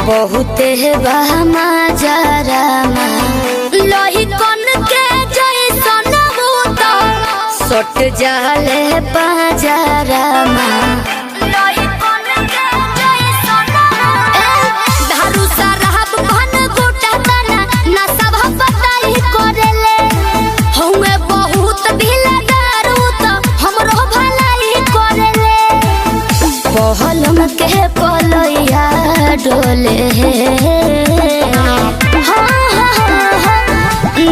बहुते बहमा जरामा लोही कन के जैसन होता सट जाले पाजरामा लोही कन के जैसन धारू सरहब भन गोटा तना ना सब बताई करेले हउए बहुत ढीला दारू त हमरो भलाई करेले पहलम के पलैया डोले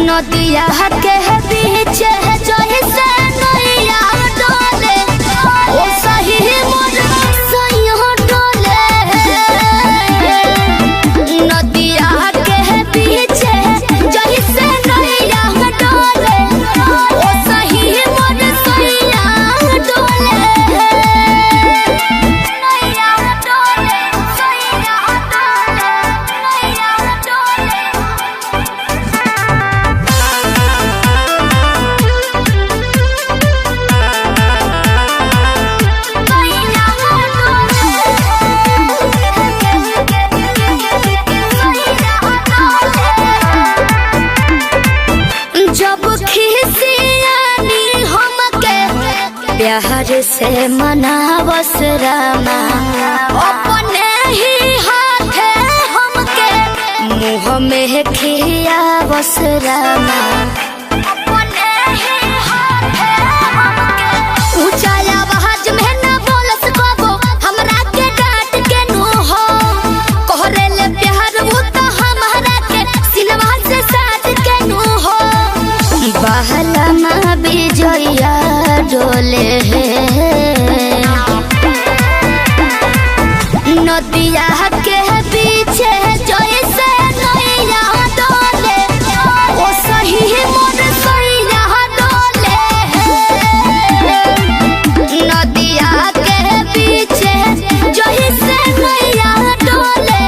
नदिया के बीच जैसे नैया डोले ओ सही मोर सैया डोले नदिया के बीच जैसे नैया डोले ओ सही मोर सैया डोले नैया डोले सैया जब खिसियानी हमके प्यार से मनावस रामा अपने ही हाथे हमके मुँह में खियावस रामा अपने ही हाथे हमके ऊंचा आवाज में ना बोलस कबो हमरा के डांट के नु हो कहरेले प्यार वो तो हमारा के सिनवा से साथ के नु हो बहलमा बिजया डोले नदिया के पीछे जैसे नैया डोले ओ सही मोर सैया डोले नदिया के पीछे जैसे नैया डोले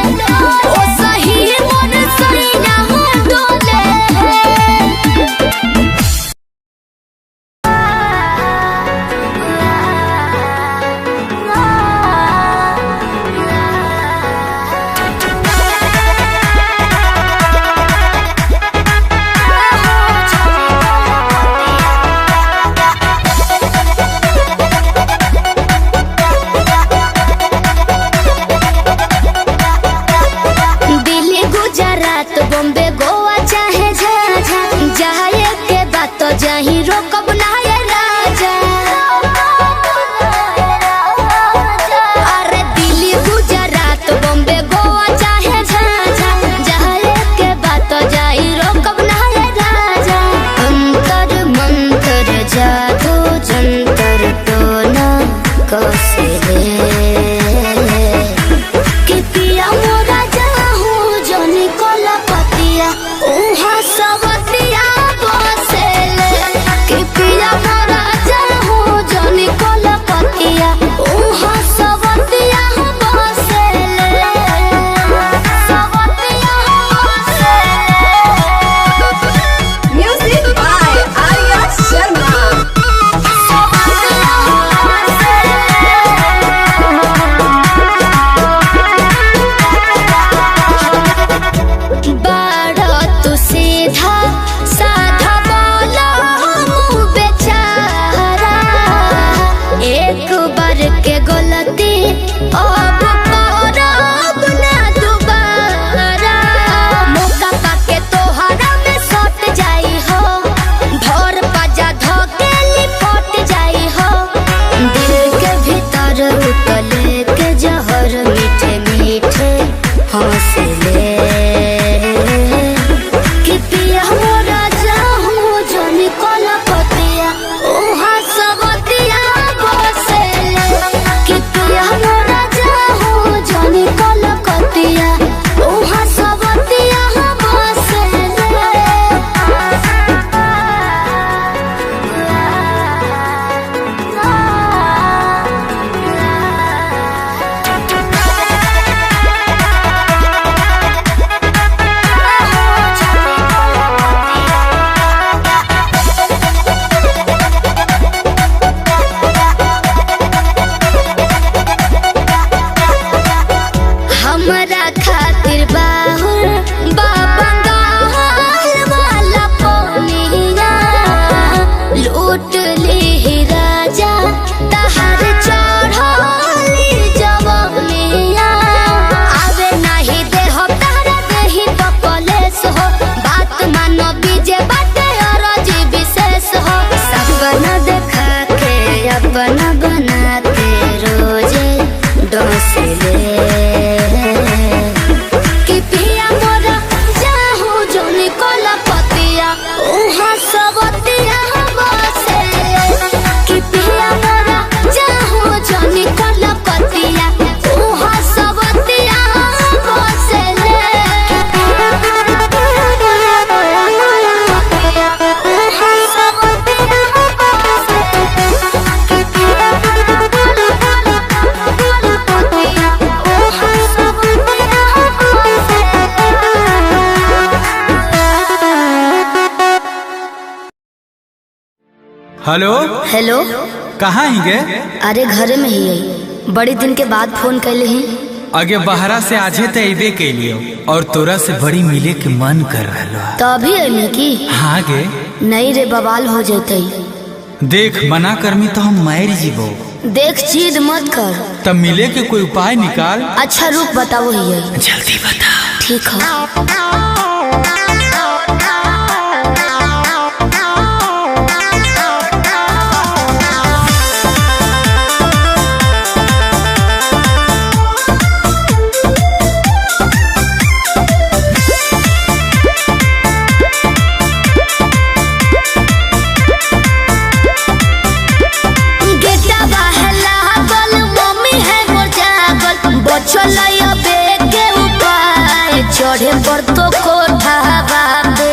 ओ सही मोर सैया डोले दिल्ली गुजरात बॉम्बे गोवा चाहे झाझा जाए के बात तो जाही रोकब ना ये राजा अरे दिल्ली गुजरात बॉम्बे गोवा चाहे झाझा जाए के बात तो जाही रोकब ना ये राजा अंतर मंतर जादू जंतर टोना कसे सवतिया बसेले कि पिया मोरा जाहू जनी कोलपतिया उहा सवतिया बसेले सवतिया बसेले हेलो हेलो। कहाँ ही गे? अरे घरे में ही है, बड़ी दिन के बाद फोन कैले ही। आगे बहरा से आजे तो अबे कैलियो और तोरा से बड़ी मिले के मन कर रहा। तो अभी अइले की? हाँ गे। नहीं रे, बवाल हो जैते। देख मना करमी तो हम मार जीवो। देख जिद मत कर। तब मिले के कोई उपाय निकाल। अच्छा रुक बताओ ही है। जल्दी बता। ठीक है। चढ़े पर तो कोठावा पे,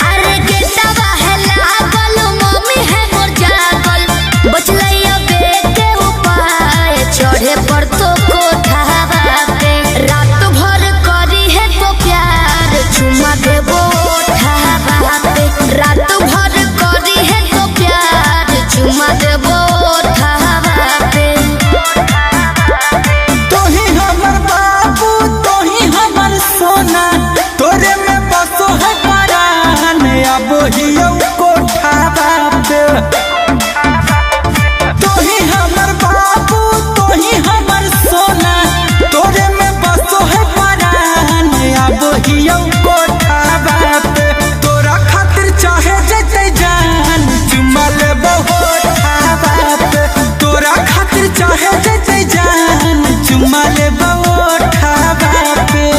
अरे गेटवा है लागल, मम्मी है मोर जागल, बचलैया बेटे उपाय चढ़े पर तो कोठावा पे। रात भर करी है तो प्यार चुमा देबो ओठावा पे, रात भर करी है तो प्यार चुमा देबो ओठावा पे। तोरे में बसो है परान अब हियो कोठावा पे। तोही हमर बाबू तोही हमर सोना, तोरे में बसो है परान अब हियो कोठावा पे। तोरा खातिर चाहे जते जान चुमा लेबो ओठावा पे। तोरा खातिर चाहे जते जान चुमा लेबो ओठावा पे।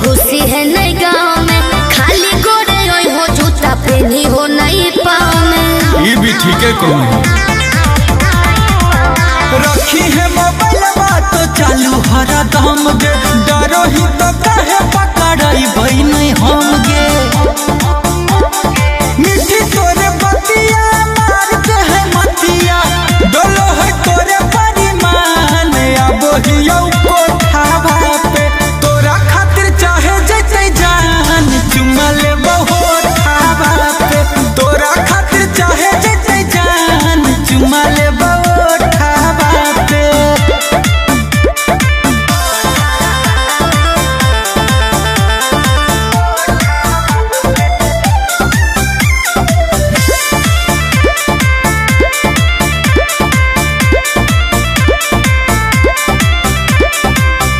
घुसी है नई गाँव में, खाली गोरे ओई हो जूता पहनी हो नई पाँव में। ये भी ठीक है कौन रखी है मोबाइल बात तो चालू हरा दम गे, डरो ही तो कहे पकड़ाई भाई नहीं हम गे। मिठी तोरे बतिया मार के है मतिया, डोलो है तोरे परिमान अब हियो कोठावा पे। तोरा खातिर चाहे जते जान चुमा लेबो ओठावा पे। तोरा खातिर चाहे जते जान चुमा लेबो ओठावा पे।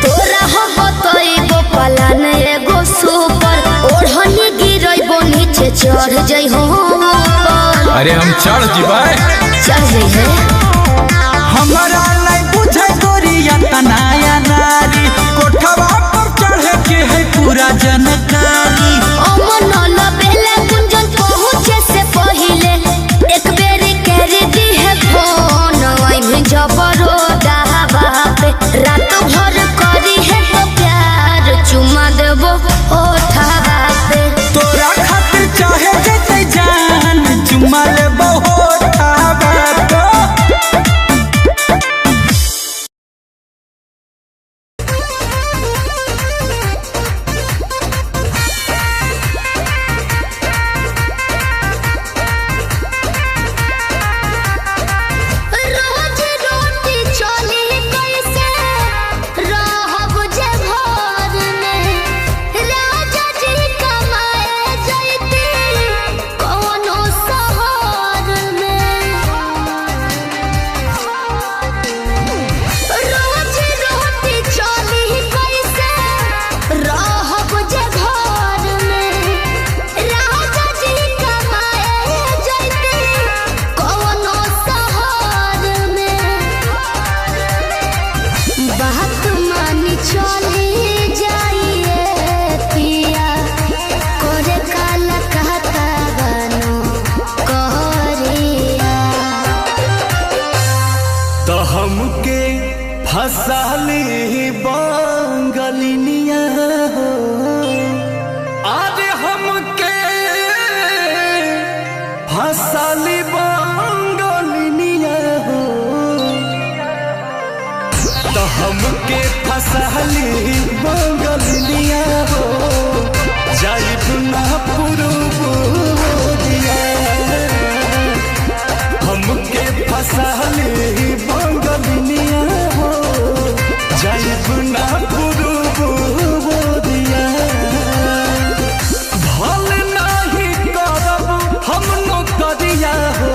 तोरा हो बतइबो पलान एगो सुपर, ओढ़नी गिरइबो नीचे चढ़ जइ हो ऊपर। अरे हम चढ़ जीवाए, चढ़ जइ है। हमारा नहीं बुझे गोरिया तनाया नारी, कोठवा पर चढ़े के है पूरा जनकारी। अमन लबेले गुंजन पहुँचे से पहिले एक बेरी कर दी है फोन, वहीं जबरो दावा पे। रात भर करी है तो प्यार चुमा देबो ओठावा पे। तोरा खातिर चाहे जते जान चुमा लेबो ओठावा पे। रोज रोटी चली कैसे रहब जे घर में, राजा जी कमाए जैती कोनो शहर में। रोज रोटी चली कैसे रहब जे घर में, राजा जी कमाए जैती कोनो शहर में। बात मानी चली जाइए पिया, करे काला कहता बनो कहरिया। तो हमके फसाली बंगलिनिया हो, आधे हमके फसहली बंगलिया हो जाइब ना पुरुबुदिया हमके फसहली बंगलिया हो जाइब ना पुरुबुदिया भल नाही करब हम नौकरिया हो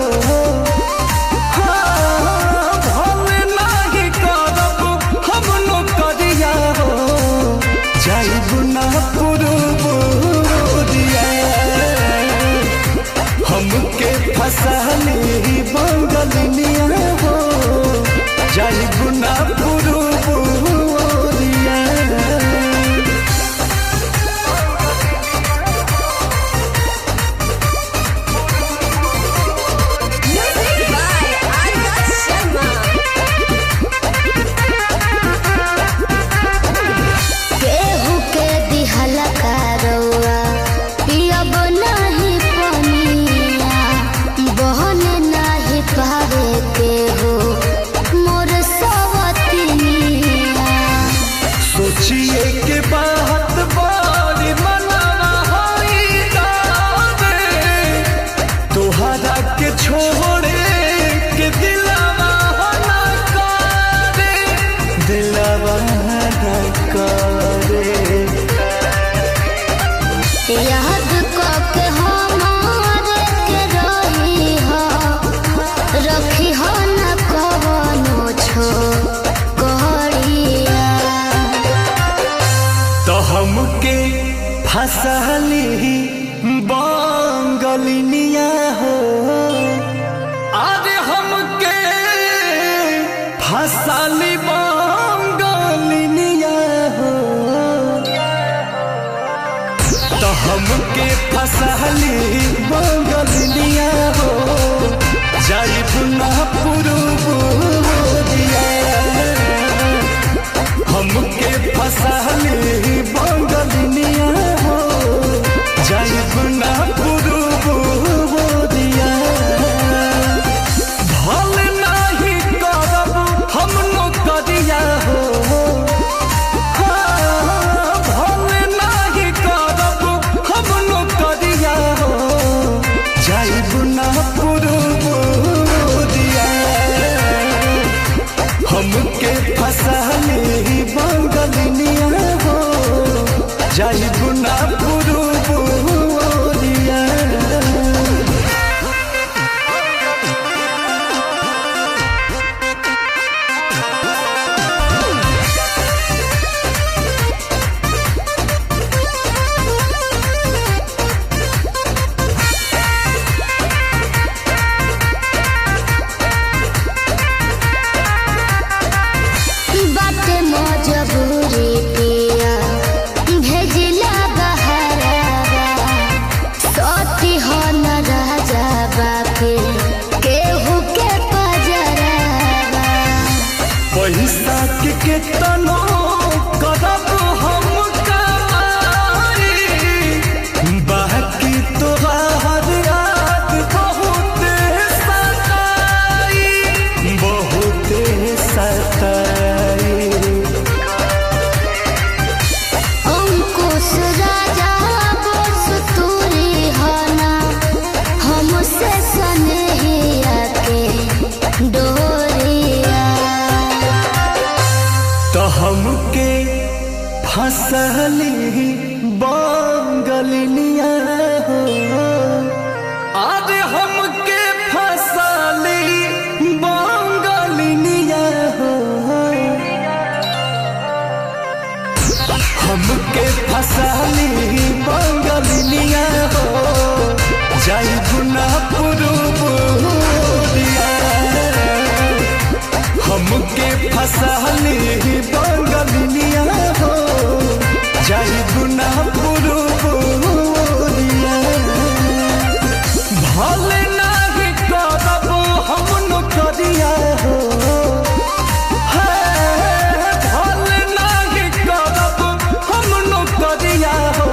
हमके फसहली बंगलिया हो जाइब ना पुरुबुदिया केहू के दिहल करौआ पियब नाही पनिया बहन नाही पावे केहू मोर सवतिनिया सोचिए के बात बारी मनाना होई दावे तोहरा के छोड़े के दिलवा ना करे दिलवा ना करे याद कके हमारे के रही हो रखी हो न कवनो छोकरिया तो हमके फसहली बंगलिया हो अरे हमके फसली बंगलिया हो तो हमके फसहली बंगलिया हो जाइब ना पुरुबुदिया हमके फसहली बंगलिया हो जाइब ना पुरुबुदिया भल नाही करब हम नौकरिया हो भल नाही करब हम नौकरिया हो जाइब ना पुरुबुदिया हमके फसहली बंगलिया हो जाइब ना पुरुबुदिया बाटे मजबूरी पिया भेजिला बहरावा सती हो न राजा बापे केहू के पजरावा पैसा के केतनो करब हम कमाई बाकी तोहार याद बहुत सताई अंकुश राजा बस तूरी हना हमसे सनेहिया के डोरिया तो हमके फसहली बंगलिया हो अरे हमके फसहली बंगलिया हो हमके फसहली बंगलिया हो जाइब ना पुरुबुदिया हमके फसहली बंगलिया हो जाइब ना पुरुबुदिया भल नाही करब हम नौकरिया हो भल नाही करब हम नौकरिया हो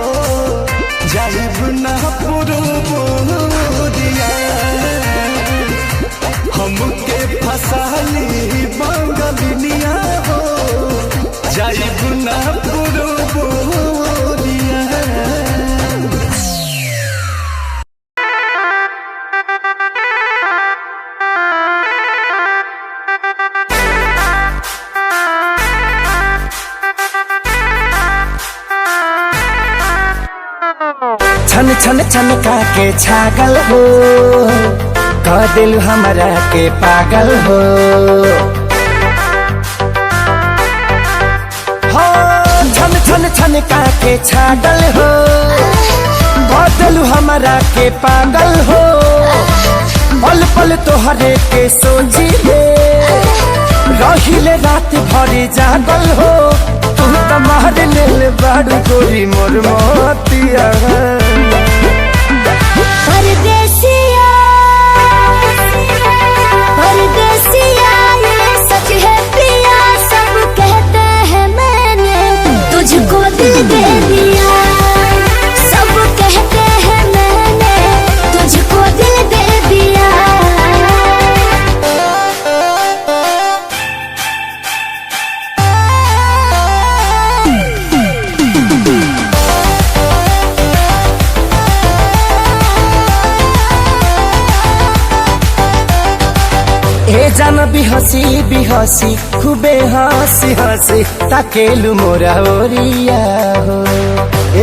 जाइब ना पुरुबुदिया हमके फसहली बंगलिया हो ना पुरबोरिया। छन छन छन का के छागल हो, कह दिल हमरा के पागल हो। छन छन छन का के छागल हो, कह दिल हमरा के पागल हो। पल पल तोहरे के सोची रहिले रात भरी जागल हो। तू तो मार लेल बाड़ू गोरी मोर मोतिया। परदेसिया परदेसिया ये सच है पिया, सब कहते हैं मैंने तुझको दिल दे दिया। सब कहते हैं मैंने तुझको दिल दे दिया। ए जान बिहसी खूबे हंसी हंसी ताकेलु मोरा ओरिया हो।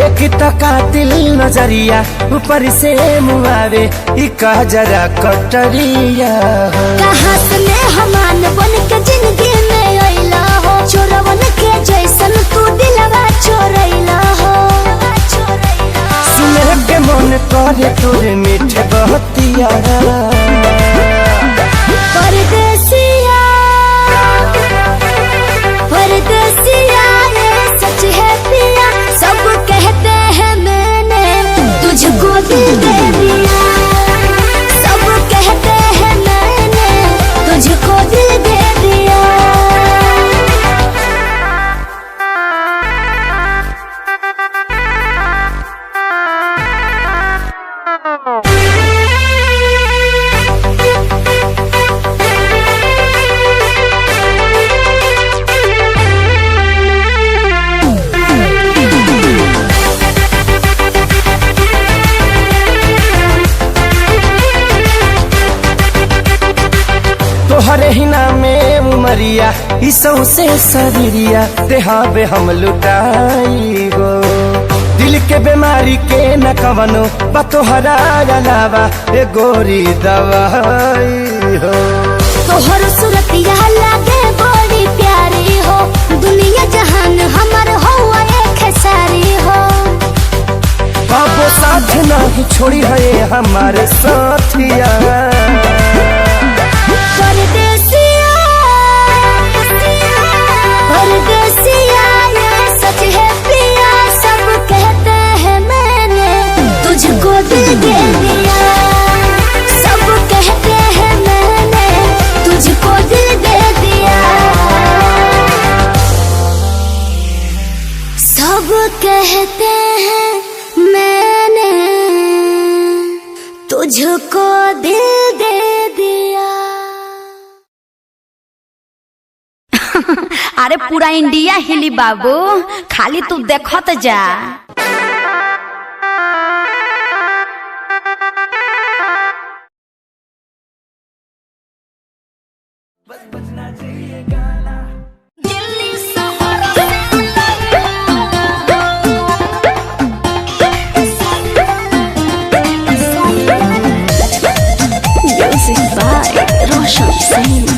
एक तो कातिल नजरिया ऊपर से मुआवे ई कह जरा कटरिया हो। कहाँ से मेहमान बन के जिंदगी में अइला हो, चोरवन के जैसन तू दिलवा चोरैला हो। सुने के मन करे तोरे मीठे बहतिया। परदेसिया परदेसिया ये सच है पिया, सब कहते हैं मैंने तुझको दिल दे दिया। सब कहते हैं मैंने तुझको दिल दे दिया। तोहरे ही नामे उमरिया इसौ से शरीरिया देहाबे हम लुटाई गो। दिल के बीमारी के न कवनो बा तोहरा अलावा ए गोरी दवाई हो। तोहर सूरतिया लागे बड़ी प्यारी हो, दुनिया जहान हमर हो एक सारी हो। बाबो साथ नहीं छोड़ी है हमारे साथिया। परदेसिया परदेसिया ये सच है पिया, सब कहते हैं मैंने तुझको दिल दे दिया। सब कहते हैं मैंने तुझको दिल दे दिया। सब कहते हैं मैंने तुझको दिल दे दिया। अरे पूरा इंडिया हिली बाबू, खाली तू देखत जा। Music by Roshan Singh।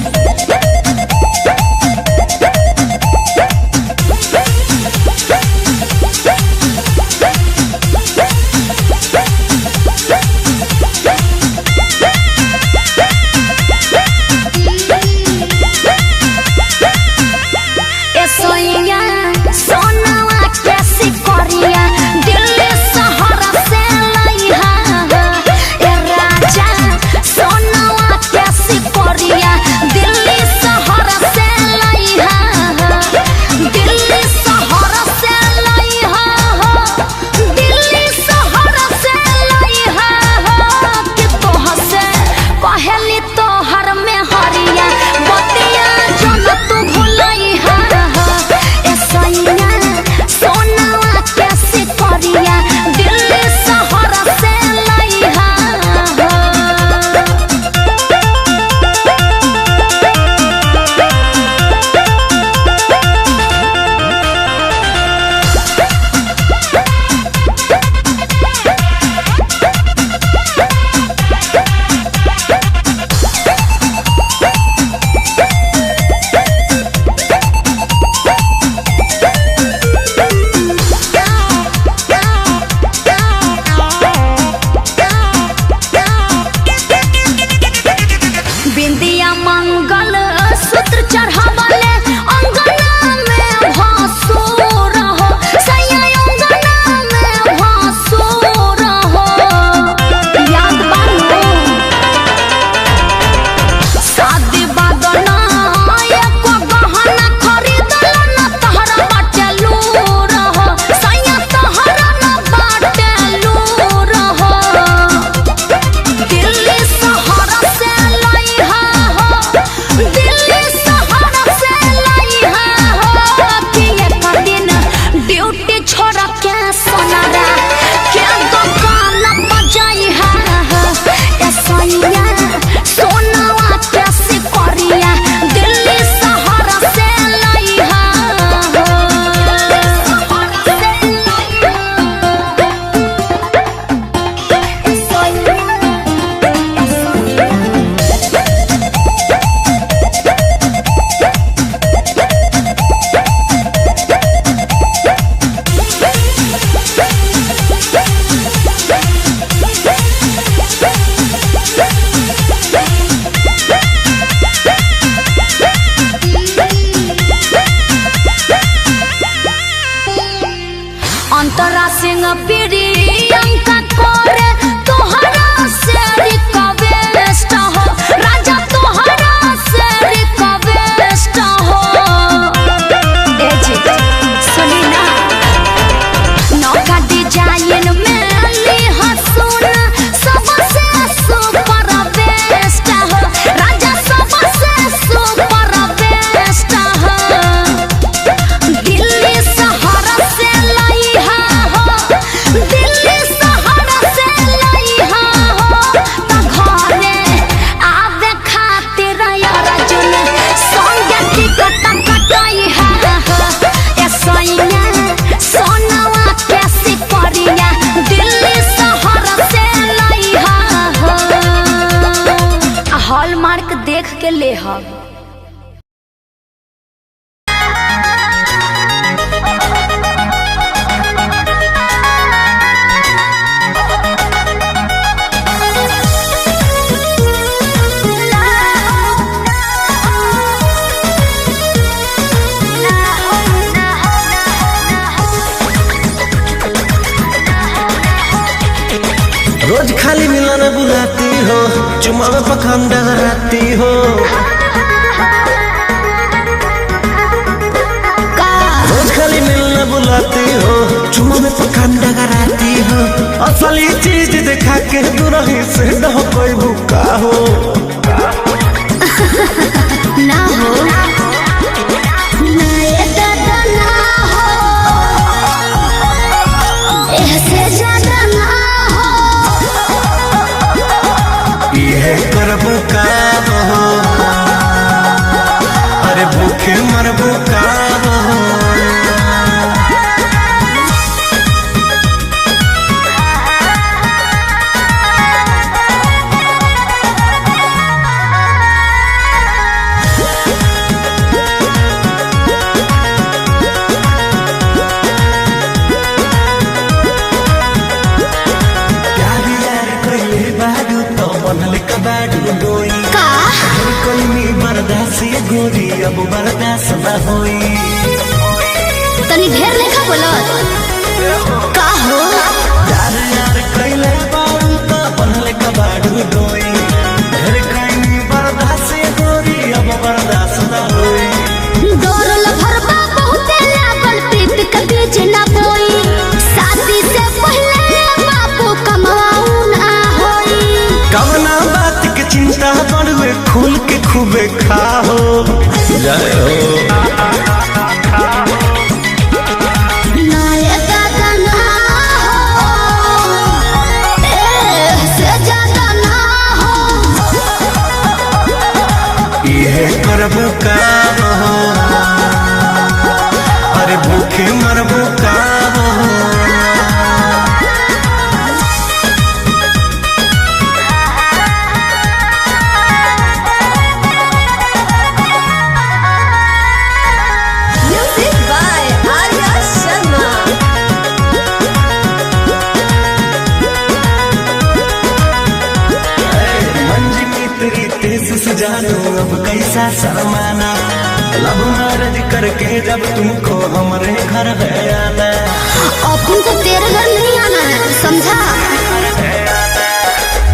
सैया सिंह प्रियंका कोरे तोहरा से रिक्वेस्ट हो राजा तोहरा से रिक्वेस्ट हो ए जी सुनी ना नौका डिजाइन में ली हसून सबसे सुपर बेस्ट हो राजा सबसे सुपर बेस्ट हो दिल्ली शहर से लइहा हो दिल्ली शहर से लइहा हो त घरे आवे खातिर अर्जुन संगे टिकट कटइहा हो ए सैया सोनवा के सिपरिया दिल्ली शहर से लइहा हो हॉलमार्क देख के लेहब रोज खाली मिलने बुलाती हो चुमा में पखंड डगराती हो रोज खाली मिलने बुलाती हो चुमा में पखंड डगराती हो असली चीज दिखा के दूरही से न हो कोई भूखा हो ना हो ना ये दादा ना हो ऐसे ज्यादा ना हो ये करबू का हो अरे भूखे मरबू का हो गोरी अब बर्दाश्त न होई तनी ढेर लेखा बोलत का हो यार यार कइले बाऊ तो बनले कबाड़ू डोई घर कइनी बर्दाश्त गोरी अब बर्दाश्त न होई डोरल भरबा बहुते लागल प्रीत के बीच ना बोई शादी से पहले बापू कमाऊ ना होई कवना बात के चिंता बड़वे खुल के खूबे खाओ जय हो करबू का हो अरे भूखे मरबू का हो म्यूजिक बाय आर्या शर्मा मंजिली तेरी तेज से जानो अब कैसा शर्माना लब मैरिज करके जब तुमको हमारे घर है आना अपन को तेरे घर नहीं आना है समझा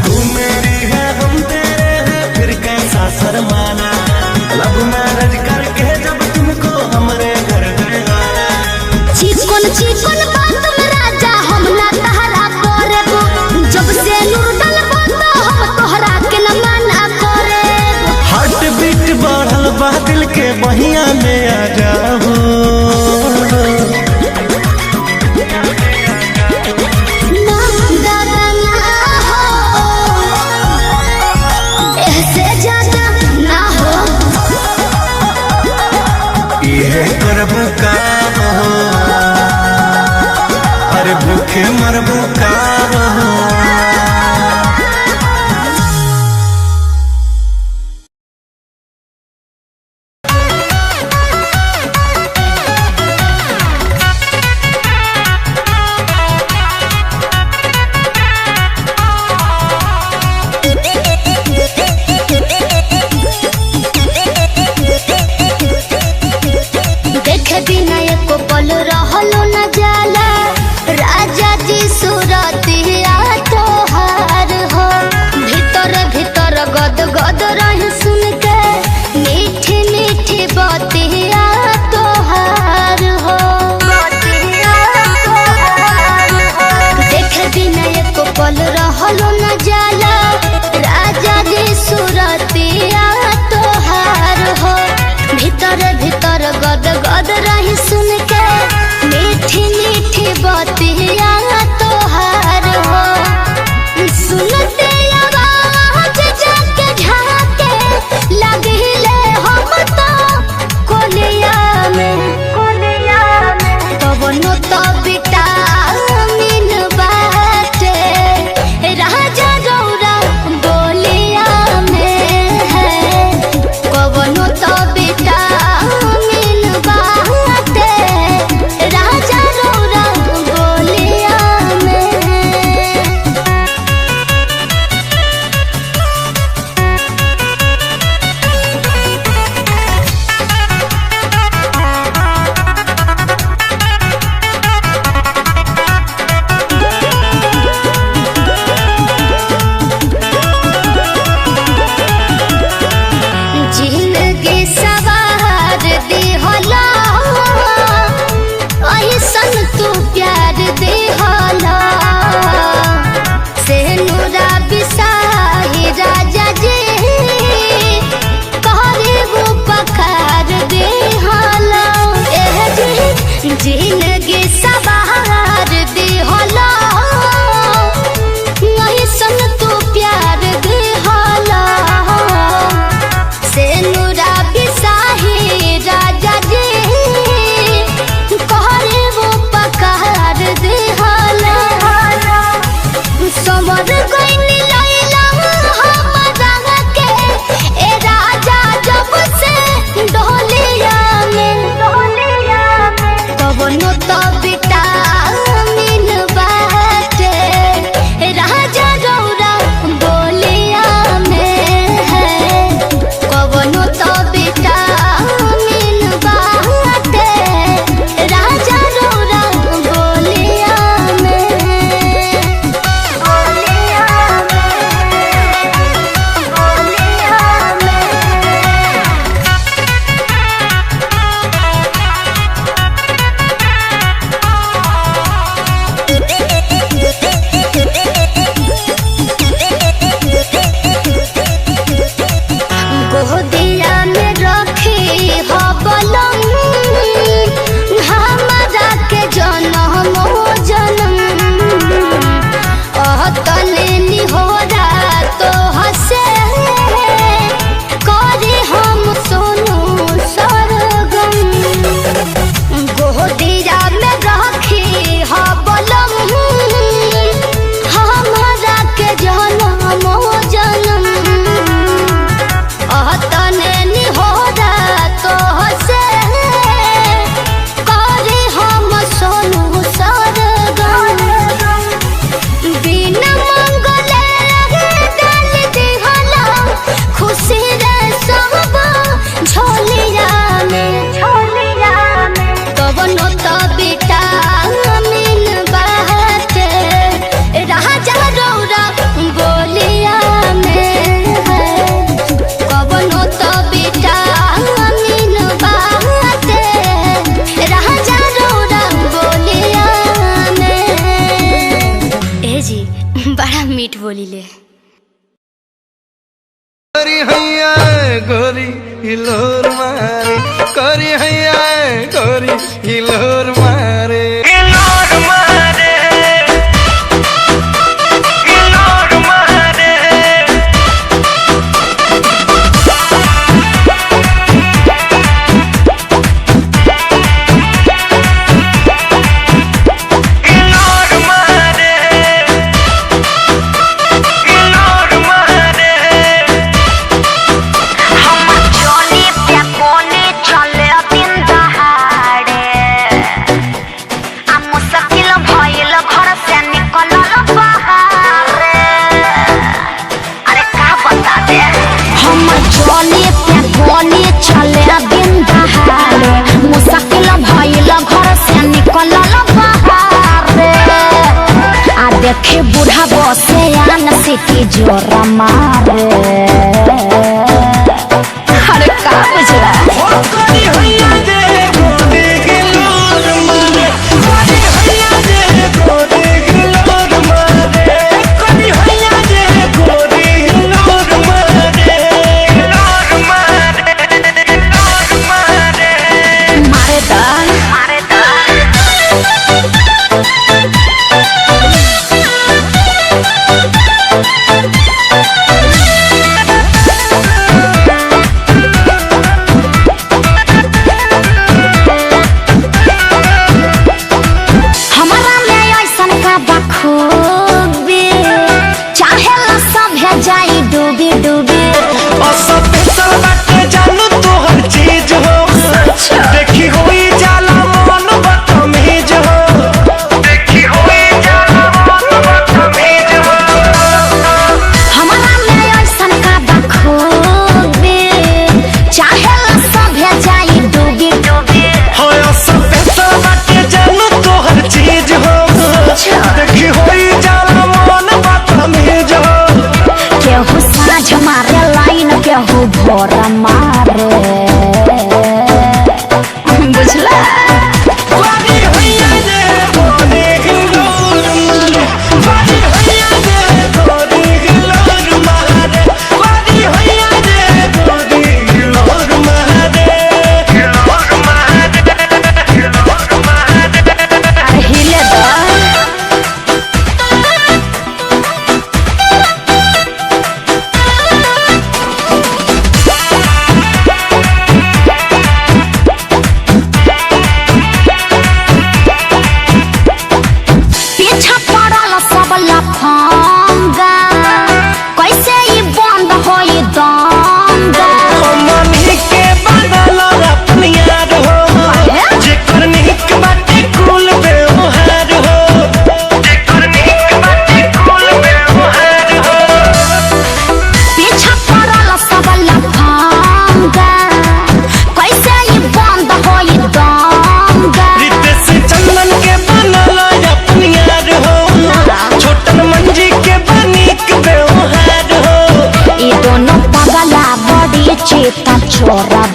तू मेरी है हम तेरे हैं फिर कैसा शर्माना लब मैरिज करके जब तुमको हमारे घर है आना चिकन चिकन बात में राजा हम ना तहरा करे जब से नूर डलबो तो हम तोहरा के न मना करे हार्ट बीट बढ़ल बा दिल के बहिया में आ जाओ ना दादा ना हो ऐसे ज्यादा ना हो ये करबू का हो अरे भूखे मरबू का हो जिंदगी सवार दी होला वही सन तू प्यार दी होला से नूरा बिसाही राजा जी कहरे वो पकार दी होला समर गइनी लैला हमरा के ए राजा जब से डोलिया में कवनो तो विटामिन बाटे राजा रौरा बोलिया में है कवनो तो विटामिन बाटे राजा रौरा बोलिया गोदिया में रखी हो बलम हमरा के जनम जनम तने निहोरा तो हसे करे हम सोनू सरगम गोदिया में रखी हो बलम हमरा के जनम जनम तने निहोरा तो हसे करे हम सोनू सरगम बिना मंगले डाल दिहला खुशी रे सब झोलिया में कवनो तो विटामिन बाटे राजा रौरा बोलिया में है कवनो तो विटामिन बाटे राजा रौरा बोलिया में ए जी बड़ा मीठ बोलीले करी हैया गोरी हिलोर मारे करी हैया गोरी हिलोर मारे देखे बूढ़ा बसे आन सिटी जोर मारे अरे का बुझला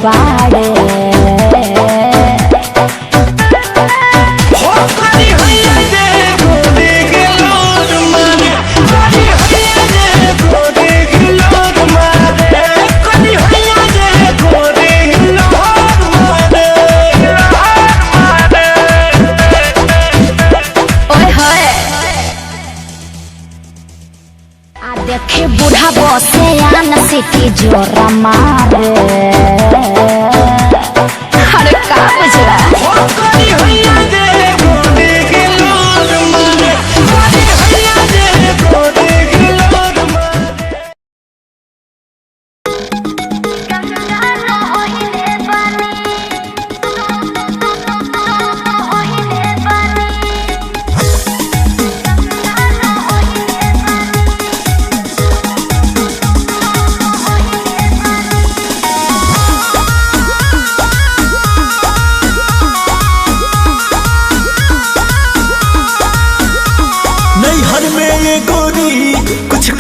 बाड़े। देखे बूढ़ा बसे आन सिटी जोरा मारे। अरे का बुझला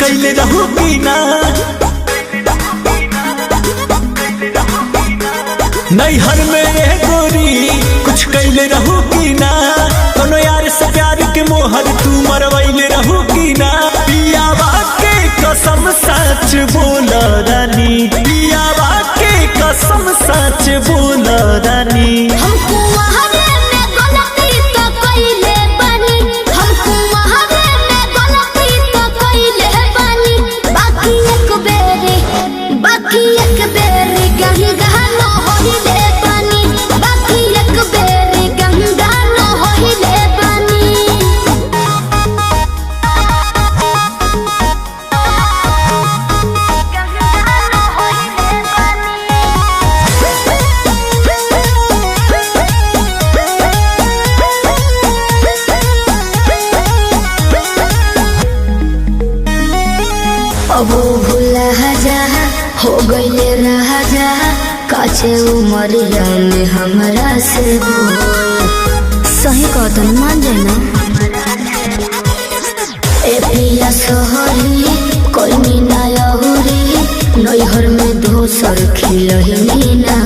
कैले रहू की ना नैहर में ये गोरी कुछ कैले रहू की ना कोनो यार से प्यार के मोहर तू मरवैले रहू की ना पियावा के कसम सच बोल रानी पियावा के कसम सच बोल रानी हमको वहारे में गलती तो कइले बानी हमको वहारे में गलती तो कइले बानी बाकी एक बेरी गंगा न होइले बानी बाकी एक बेरी गंगा न होइले बानी अब भूला जा हो गईले राजा काचे उमरिया में हमरा से सही कहतन मान जाना ए पिया सोहरी कोई मीना यहुरी नैहर में दोसर खिलही ना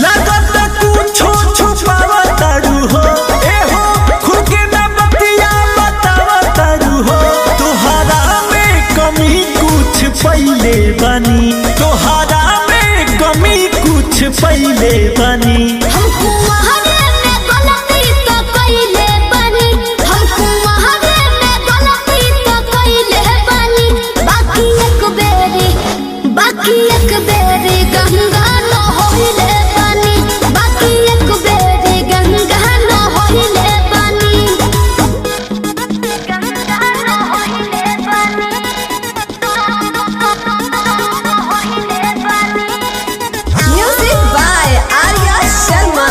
लगत कुछो छुपावा तारू हो ए हो खुद के ना बतिया बतावा तारू हो तोहरा में कमी कुछ पहिले बनी तोहरा में कमी कुछ पहिले बनी हमको वहारे में गलती तो कइले बानी हमको वहारे में गलती तो कइले बानी बाकी एक बेरी गंगा न होइले बानी बाकी एक बेरी गंगा न होइले बानी गंगा न होइले बानी होइले बानी music by Arya Sharma.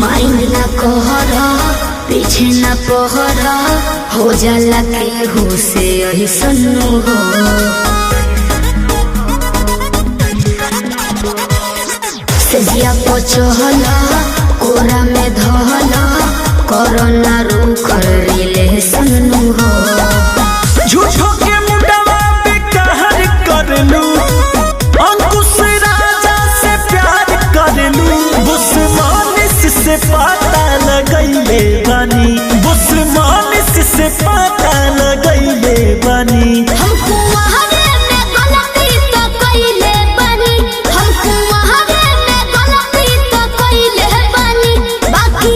Mind ना कहर पीछे ना पहर हो जाला केहू से यही सन्नु हो सजिया पचहल कोरा में धहल कोरोना रूखर रिले सन्नु हो झूठो के मुंडवा पे कहर करलू अंकुश राजा से प्यार करलू बुस्मानिस से पता लगैले बानी बुस्मानिस से पता लगैले बानी हमको वहारे में गलती तो कइले बानी हमको वहारे में गलती तो कइले बानी बाकी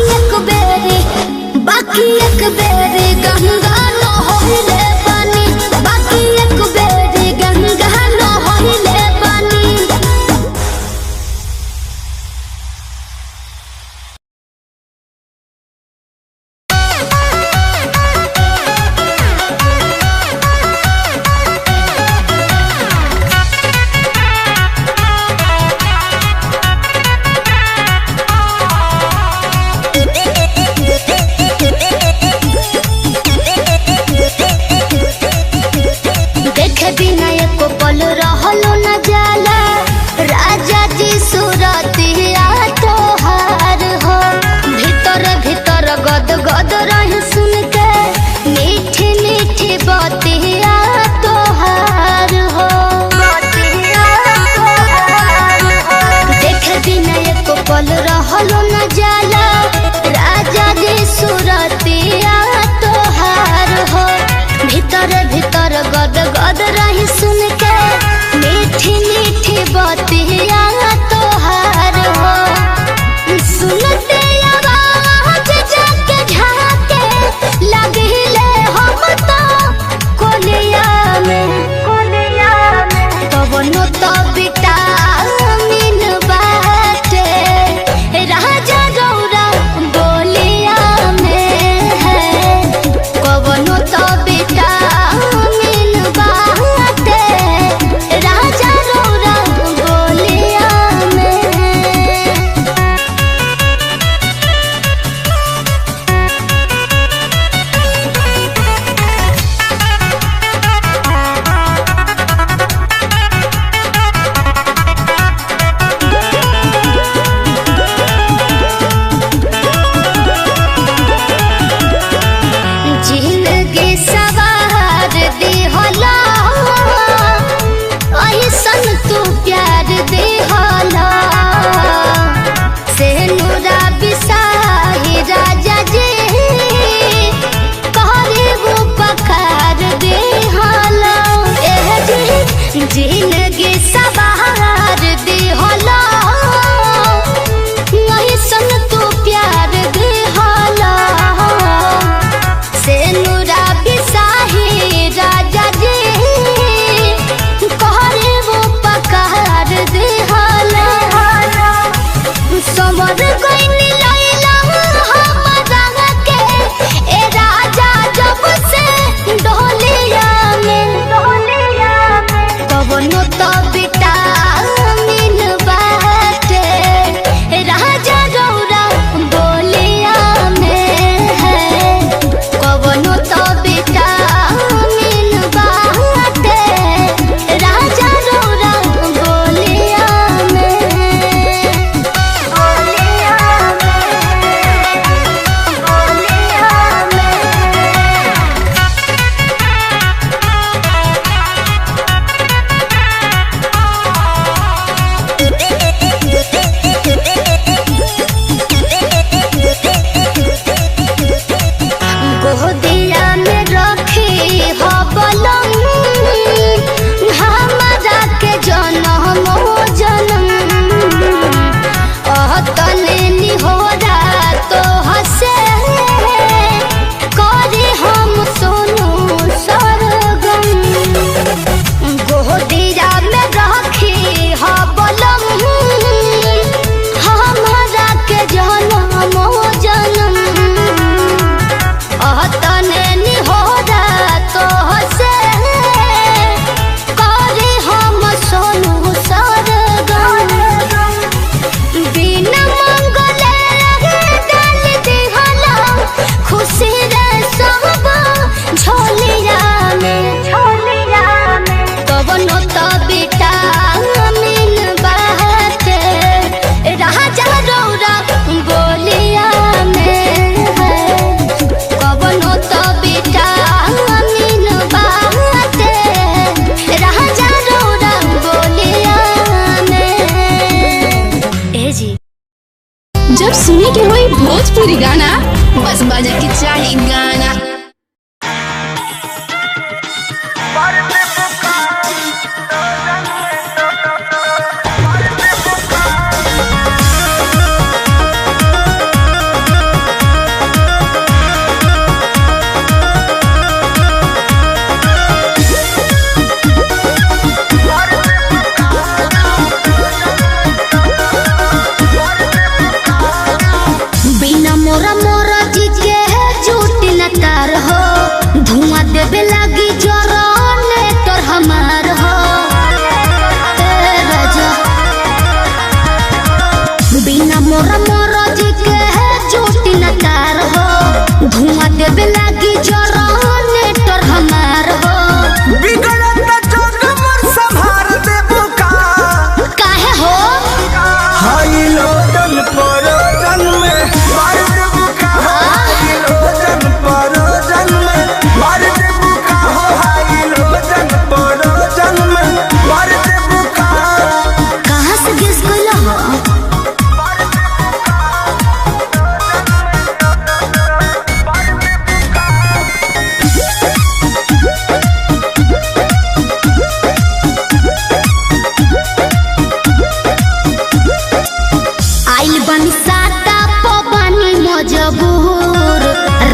के चाही गाना। बिना मोरा मोरा जी के झूठ न तार हो, धुआं देवे लागी जरने तोर हमार हो। ए राजा बिना मोरा मोरा जी के झूठ न तार हो, धुआं देवे लागी जरने तोर हमार हो। बिगड़त जोग मोर संभार देबो का काहे हो हाई लोडन परोजन में मार देबो का हाई लोडन परोजन में मार देबो का हाई लोडन परोजन में मार देबो का कहाँ से गेस कइला हो? आइल बनी साटा पबानी मजबूर,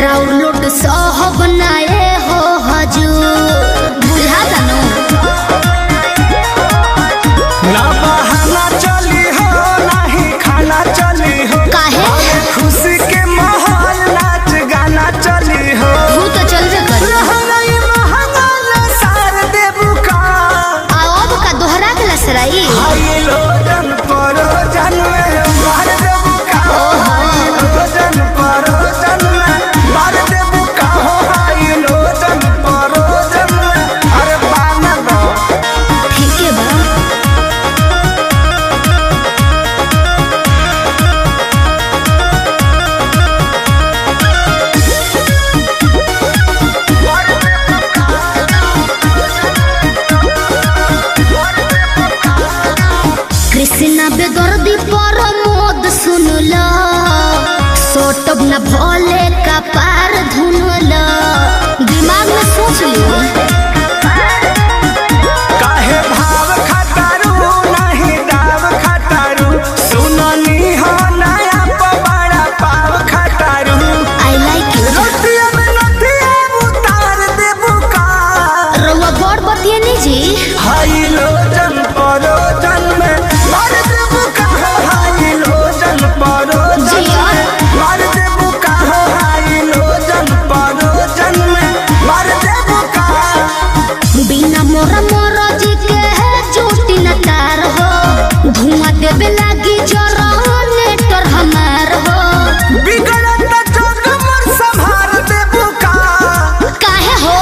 राउलोट सहब नाए हो हजूर। बुझा जानो ना बहाना चली हो नाही खाना चली हो काहे? खुशी के माहौल नाच गाना चली हो तू तो चलबे करी। रहनई महंगा सार देबू का अब का दोहरा के लसराई। हाई लोडन परोजन में मार देबू का हाई लोडन परोजन में मार देबू का हाई लोडन परोजन में अरे पाना दो ठीक है बा। कृष्णा बेदर्दी पर मोद सुनला, सोटब न भोले का पार धुनला। दिमाग में सोच ली काहे भाव खटारू नहीं दाव खटारू सुननी हो नया पवाड़ा पाव खटारू आई लाइक यू। रोटिया में नथिया उतार देबू का रउआ बड़ बतिए नहीं जी। हाई लोजन परोजन में मार देबू का हाई लोजन परोजन जिया। में मार देबू का हाई लोजन परोजन में मार देबू का बिना मोरा मोरा जी के झूठी न तार हो, धुआं देवे लागी जरने तोर हमार हो। बिगड़त जोग मोर संभार देबू का काहे हो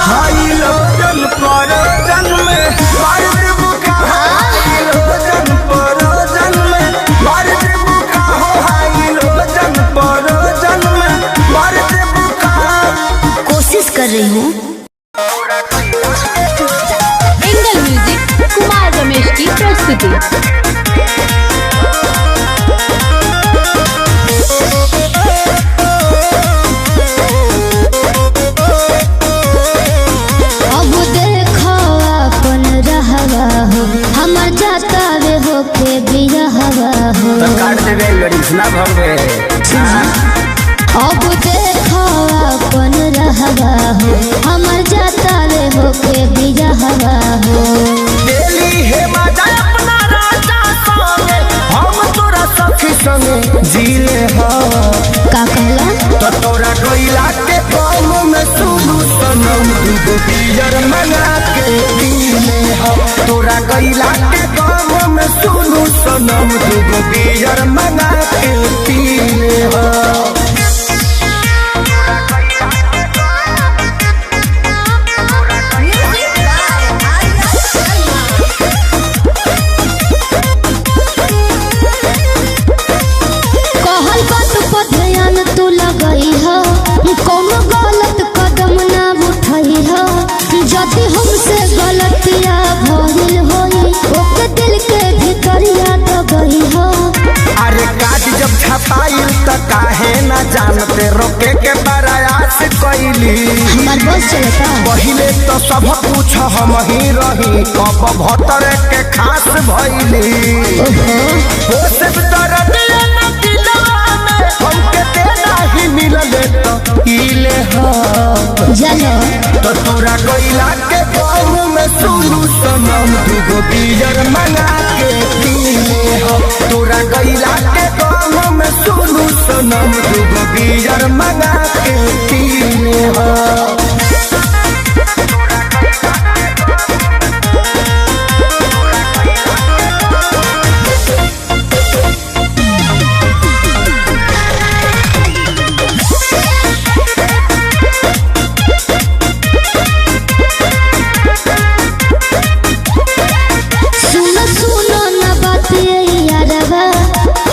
हाई लोजन परोजन में मार देबू का हाई लोजन परोजन में मार देबू का हाई लोजन परोजन में मार देबू का कोशिश कर रही हूँ। एंगल म्यूजिक कुमार रमेश की प्रस्तुति। अब देखो अपन रहवा हो, हमर जाता वे हो के बिरहवा हो। काट देबे लड़ीस ना भगवे अब देखो अपन रहवा हो, हमर जाता वे हो के बिरहवा हो। डेली हे मजा अपना राजा संगे हम तोरा सखी संगे जीले हो का कहला तो तोरा कोइला के काम में सुनु सनम दुगो बियर मंगा के पीले हो तोरा कोइला के काम में सुनु सनम दुगो बियर मंगा के पीले हो कहल बात पर ध्यान तू लगई हो, रोके के प्रयास कैली। हमार बस चलता पहिले तो सब कुछ हम ही रही, अब भतर के खास भइली। हमके देना ही मिलले तो इले जानो तो तोरा गइला के गाँव में सुनू सनम दूगो बियर मंगा के पीले हो। तोरा गइला के गाँव में सुनू सनम दूगो बियर मंगा के पीले हो।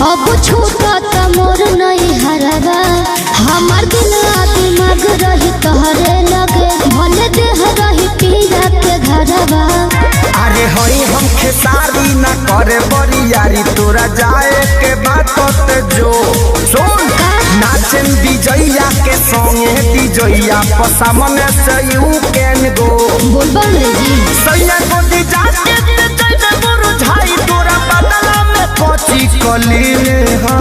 अब छूटा त मोर नहीं हरवा। हमार दिल दिमाग रही तोहरे लगे, भले देह रही पिया के घरवा। अरे हई हम खेसारी न करे बरियारी, तोरा जाए के बात जो सुन नाचन विजया के संगे विजया पसामने से यू कैन गो। बोलबम रे जी सैया को दी जाके जैसे मोर झाई, तोरा बदला में कोची कलीले हो।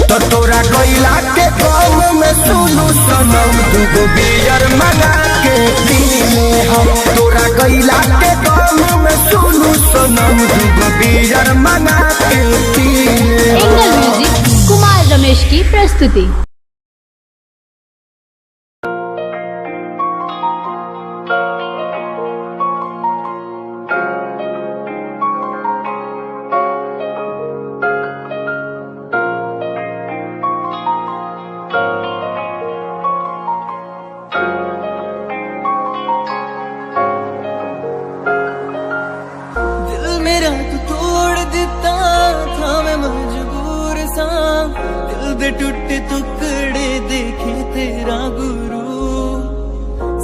तो तोरा गइला के गाँव में सुनू सनम दूगो बियर मंगा के पीले हो। तोरा गइला के गाँव में सुनू सनम दूगो बियर मंगा के पीले हो। एंगल म्यूजिक कुमार रमेश की प्रस्तुति। मेरा तू तोड़ दिता था, मैं मजबूर सा दिल दे टूटे टुकड़े देखे तेरा गुरु।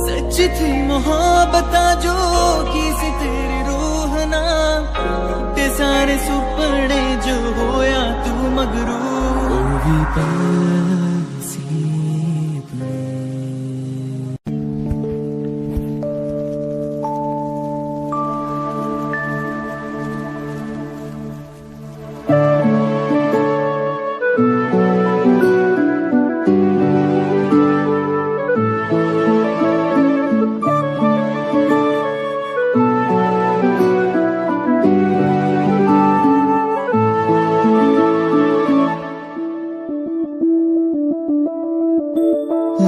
सच थी मोहब्बत जो किसी तेरी रूह ना, टूटे सारे सुपने जो होया तू मगरू।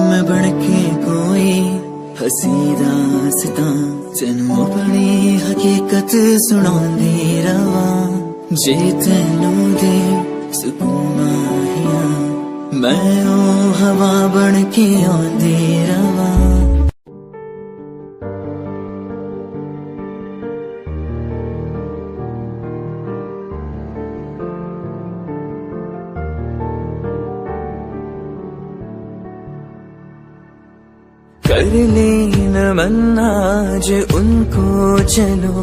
मैं बनके कोई हसी दास्तां तेनू अपनी हकीकत सुनांदी रवा। जे तेनू दे सुकून आहिया, मैं ओ हवा बनके आंदी रवा। कर ले नमन आज उनको चलो,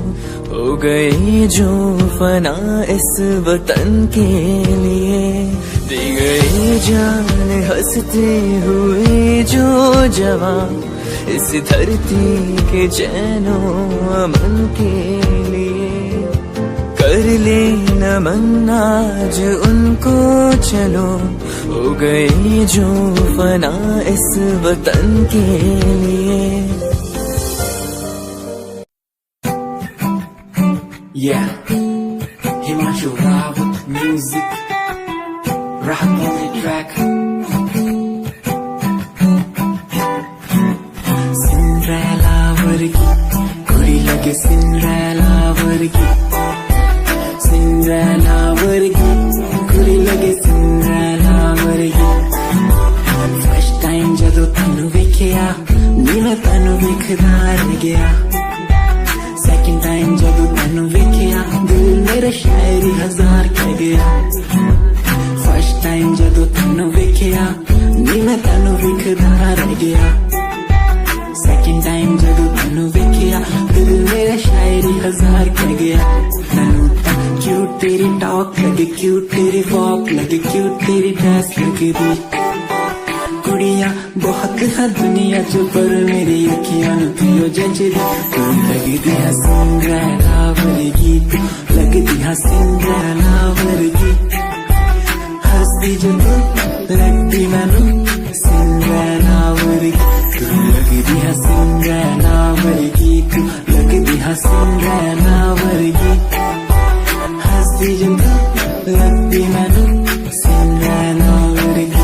हो गए जो फना इस वतन के लिए। दे गए जान हंसते हुए जो जवान, इस धरती के चैनो अमन के लिए। कर ले नमन आज उनको चलो, हो गए जो फना इस वतन के लिए। Yeah, Himanshu Rao with music, rock on the track. Cinderella वर्गी कुड़ी लगे, Cinderella वर्गी, Cinderella वर्गी कुड़ी लगे, Cinderella वर्गी। First time जदों तैनू वेखिया, नी मैं तैनू वेखदा रह गया। Second time जदों तैनू वेखिया, दिल मेरा शायरी हजार कह गया। First time जदों तैनू वेखिया, नी मैं तैनू वेखदा रह गया। Second time जदों तैनू वेखिया, दिल मेरा शायरी हजार कह गया। तैनू तां क्यूट तेरी टॉक लगे, क्यूट तेरी वॉक लगे, क्यूट तेरी ड्रेस लगे दी। कुड़िया बहुत है दुनिया च पर मेरी अखियां पियो जंजरी तू लगदी है सिंड्रेला वर्गी तू लगदी है सिंड्रेला वर्गी हंसदी जो तू लगदी मैनू सिंड्रेला वर्गी तू लगदी है सिंड्रेला वर्गी तू लगदी है सिंड्रेला वर्गी हंसदी जो तू लगदी मैनू सिंड्रेला वर्गी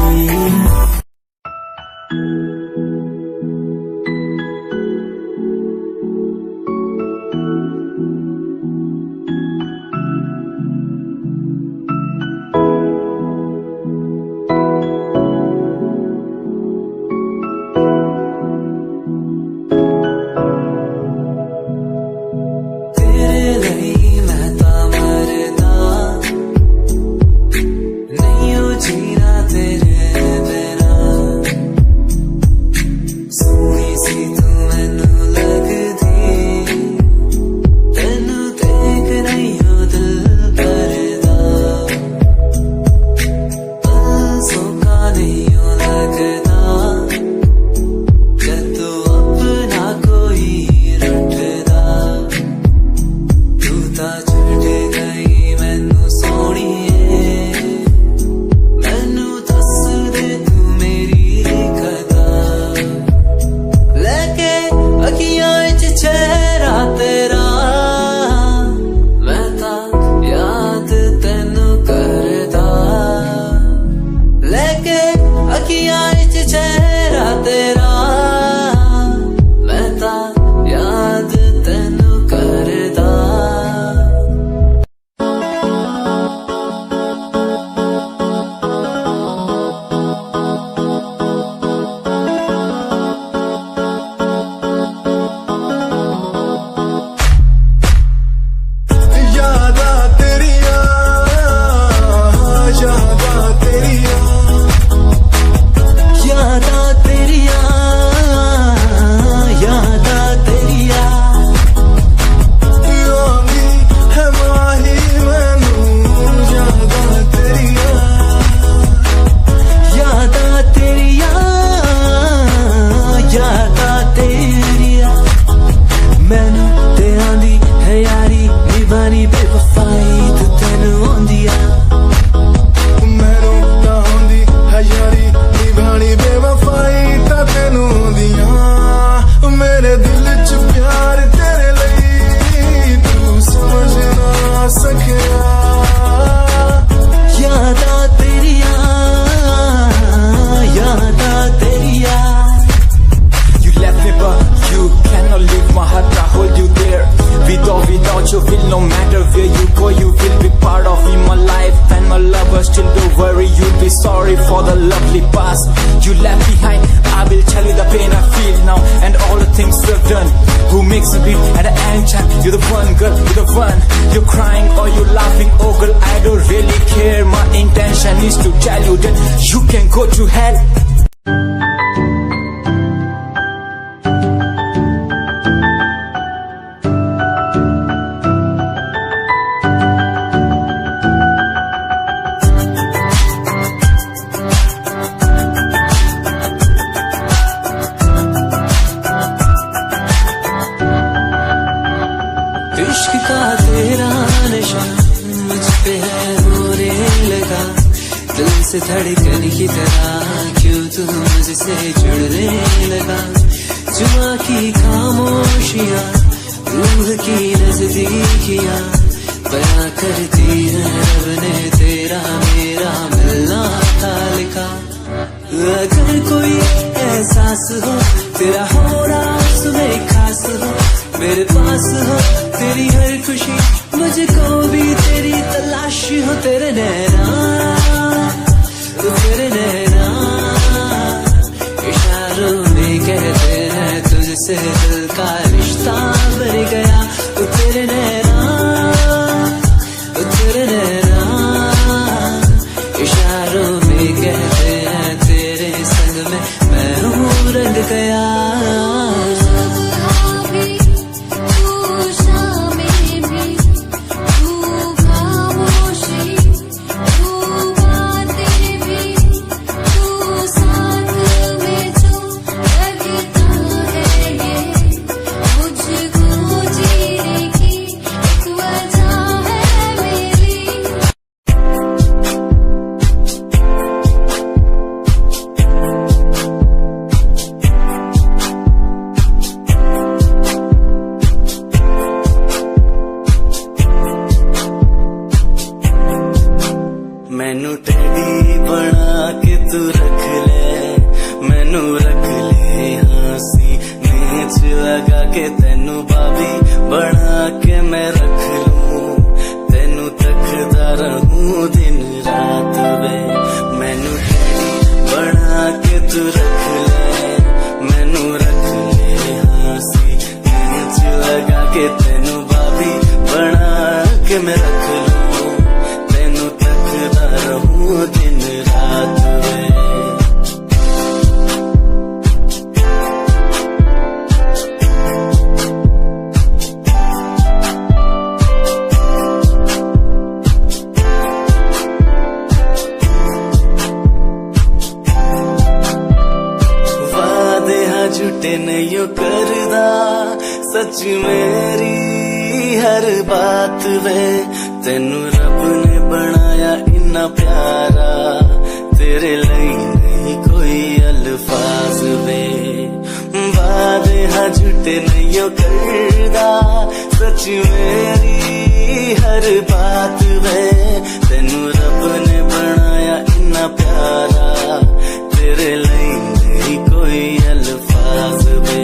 मैनू रख ले हंसी नेच लगा के तेनू भाभी बना के मैं रख लूं तेनू तकदा रहूं दिन रात वे मैनू डैडी बना के तू रख ले मैनू रख ले हंसी नेच लगा के तेनू भाभी बना के मैं रख लूं तेनू तकदा रहूं दिन रात वे झूठे नहीं करदा सच मेरी हर बात वे तेनू रब ने बनाया इन्ना प्यारा तेरे लिए नहीं कोई अल्फाज वे वादे हाँ झूठे नहीं करदा सच मेरी हर बात वे तेनू रब ने बनाया इन्ना प्यारा तेरे लिए नहीं कोई अल्फाज वे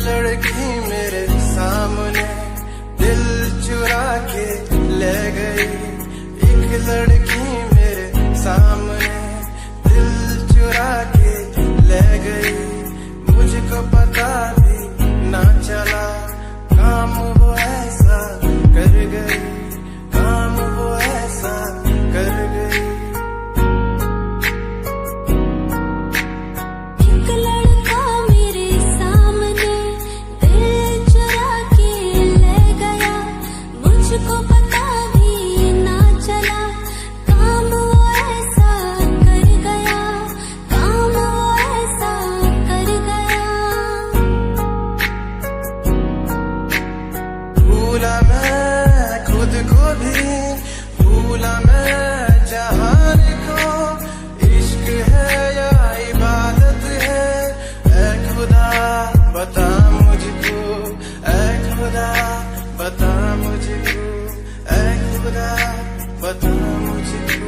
लड़की मेरे सामने दिल चुरा के ले गई एक लड़की मेरे सामने दिल चुरा के ले गई मुझको पता भी ना चला काम वो ऐसा कर गई काम वो ऐसा कर गई मुझको पता भी ना चला काम वो ऐसा कर गया काम वो ऐसा कर गया भूला मैं खुद को भी भूला मैं जहान को इश्क है या इबादत है ऐ खुदा बता मुझको ऐ खुदा बता मुझको ऐ खुदा बता मुझको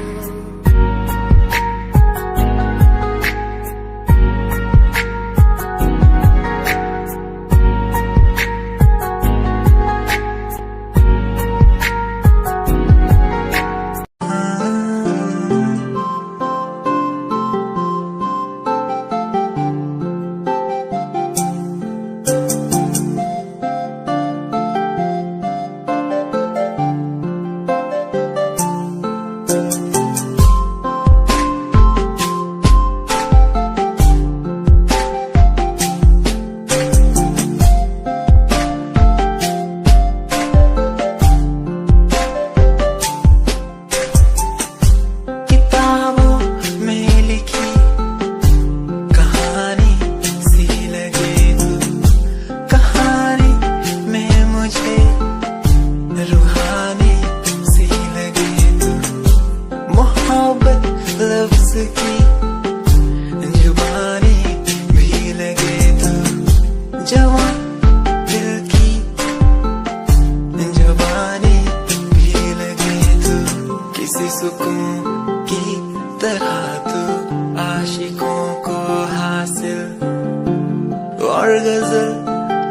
और गजल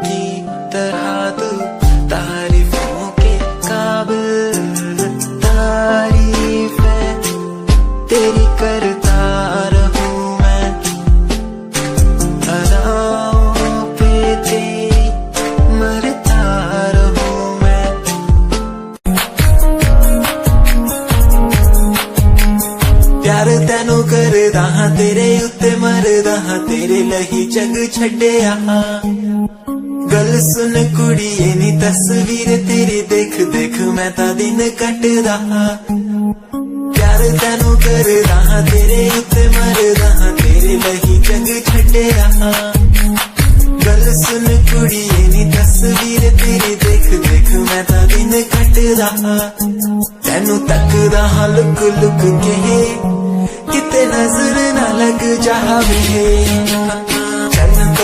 की तरह तू तारीफों के काबिल तारीफ है तेरी करता रहूं मैं अदाओं पे तेरी मरता रहूं मैं प्यार तेनू करदा हां तेरे उत्ते मरदा हां तेरे लही जग छड्डिया गल सुन कुड़िए नी तस्वीर तेरी देख देख मैं ता दिन कटदा प्यार तेनू करदा हां तेरे उत्ते मरदा हां तेरे लही जग छड्डिया गल सुन कुड़िए नी तस्वीर तेरी देख देख मैं ता दिन कटदा तेनू तकदा हां लुक लुक के किते नजर ना लग जावे चन्न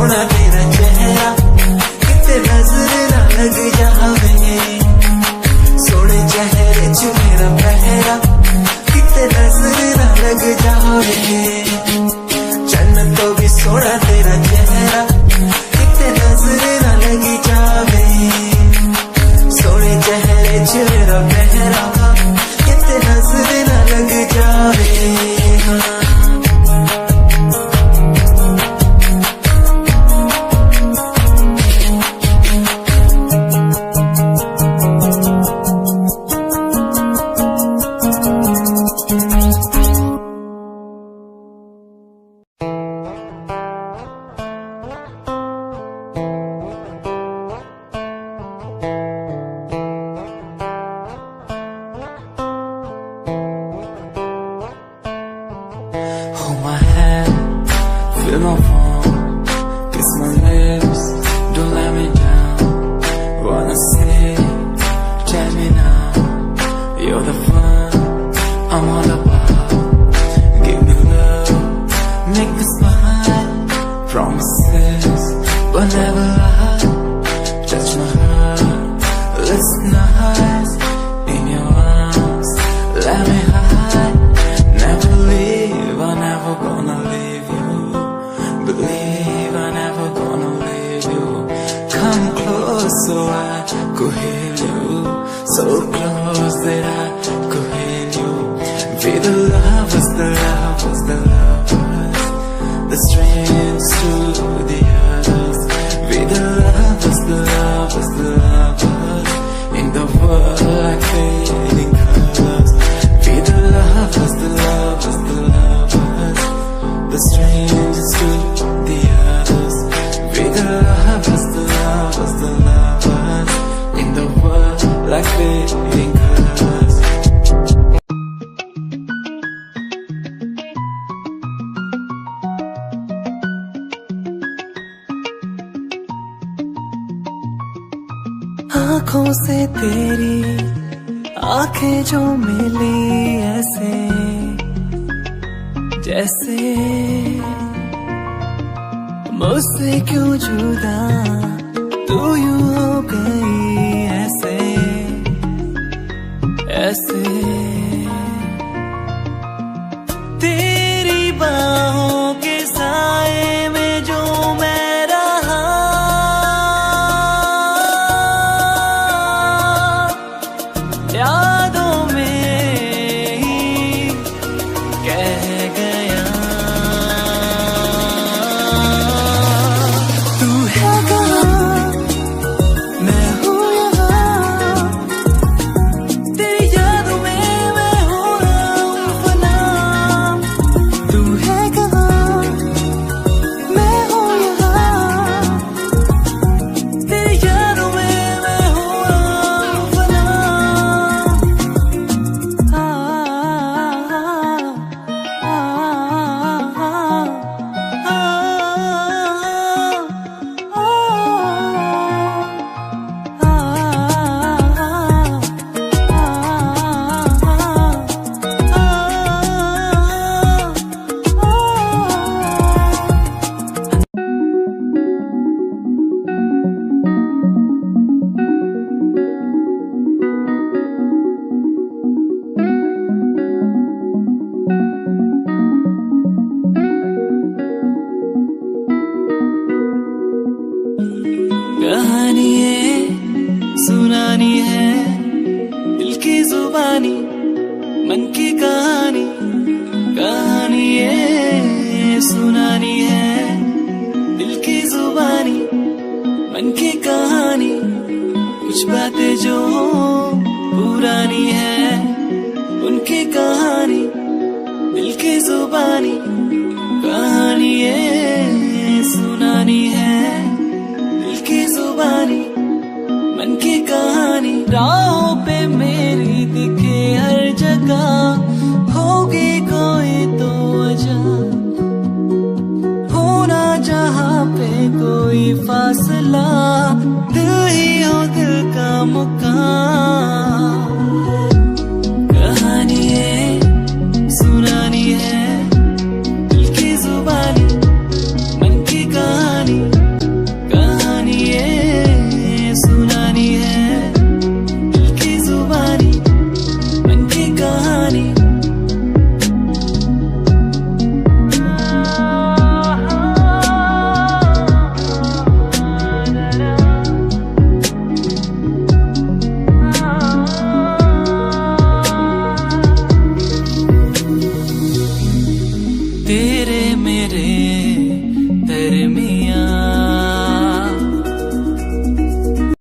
सोना तेरा चेहरा किते नजर ना लग जावे सोने चेहरे च मेरा पहरा किते नजर ना लग जावे जन्नत तो भी सोना तेरा चेहरा किते नजर ना लग जावे सोने चेहरे च मेरा पहरा किते नजर ना लग जावे Hold my hand, feel my palm, kiss my lips, don't let me down. Wanna say, tell me now, you're the fun I'm all about. Give me love, make me smile, promises, but never lie. Touch my heart, listen nice, in your arms, let me hide. Never leave, I'm never gonna leave you. Believe I'm never gonna leave you. Come close so I could hear you. So close that I could hear you. Be the lovers, the lovers, the lovers. The strangers to the others. Be the lovers, the lovers, the lovers. In the world like fading colors. Be the lovers, the lovers, the lovers. The strangers to the others. Be the lovers, the lovers, the lovers. In the world like fading colors. आँखों से तेरी आंखें जो मिली ऐसे जैसे मुझसे क्यों जुदा तू यूं हो गई ऐसे ऐसे तेरी बाहों के साए में जो मैं रहा यादों में ही कह गया तू है कहाँ मैं हूँ यहाँ तेरी यादों में मैं हो रहा हूँ फना तू है कहाँ मैं हूँ यहाँ तेरी यादों में मैं हो रहा हूँ फना कहानी है सुनानी है दिल की जुबानी मन की कहानी कहानी है सुनानी है दिल की जुबानी मन की कहानी कुछ बातें जो पुरानी है उनकी कहानी दिल की जुबानी कहानी है सुनानी है दिल की जुबानी मन की कहानी राहों पे मेरी दिखे हर जगह होगी कोई तो वजह होना जहाँ पे कोई फासला दिल ही हो दिल का मुकाम